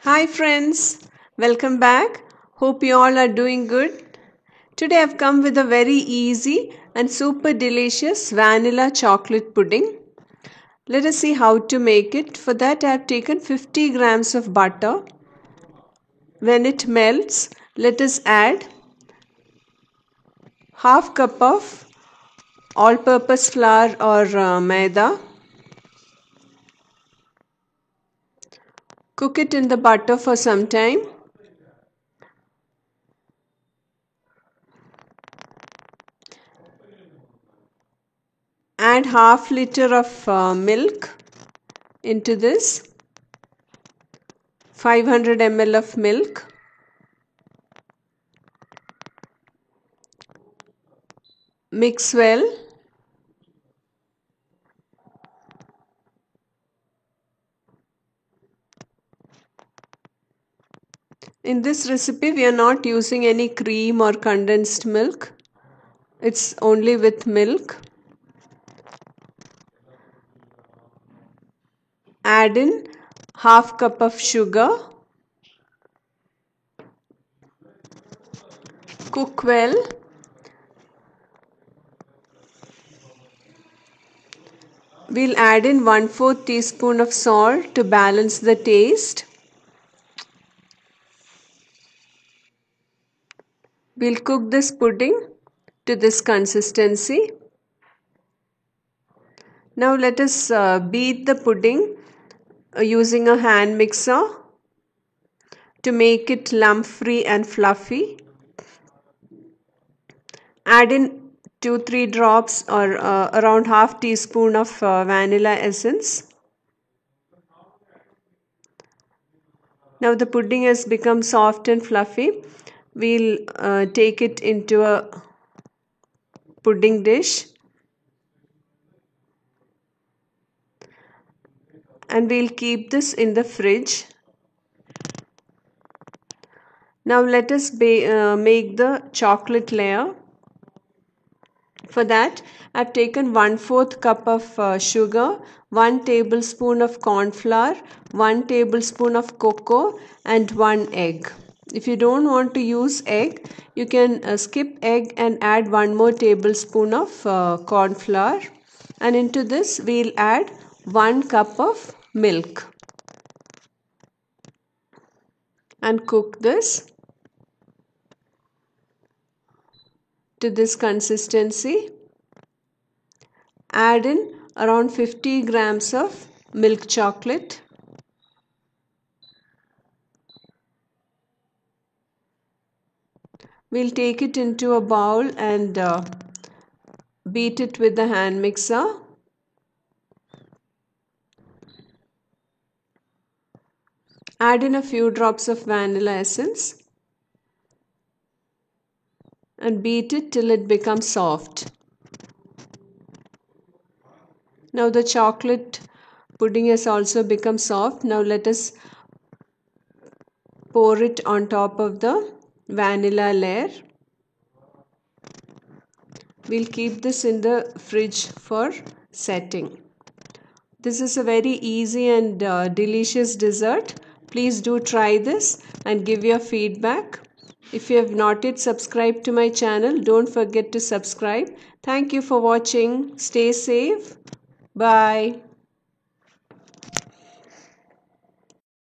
Hi friends, welcome back. Hope you all are doing good. Today I've come with a very easy and super delicious vanilla chocolate pudding. Let us see how to make it. For that I have taken 50 grams of butter. When it melts, let us add half cup of all-purpose flour or maida. Cook it in the butter for some time. Add half liter of milk into this. 500 ml of milk. Mix well. In this recipe, we are not using any cream or condensed milk. It's only with milk. Add in half cup of sugar. Cook well. We'll add in 1/4 teaspoon of salt to balance the taste. We'll cook this pudding to this consistency. Now let us beat the pudding using a hand mixer to make it lump free and fluffy. Add in 2-3 drops or around half teaspoon of vanilla essence. Now the pudding has become soft and fluffy. We'll take it into a pudding dish and we'll keep this in the fridge. Now let us make the chocolate layer. For that, I've taken 1/4 cup of sugar, 1 tablespoon of corn flour, 1 tablespoon of cocoa and 1 egg. If you don't want to use egg, you can skip egg and add 1 more tablespoon of corn flour. And into this, we'll add 1 cup of milk. And cook this to this consistency. Add in around 50 grams of milk chocolate. We'll take it into a bowl and beat it with the hand mixer. Add in a few drops of vanilla essence and beat it till it becomes soft. Now the chocolate pudding has also become soft. Now let us pour it on top of the vanilla layer. We'll keep this in the fridge for setting. This is a very easy and delicious dessert. Please do try this and give your feedback. If you have not yet subscribed to my channel, don't forget to subscribe. Thank you for watching. Stay safe. Bye.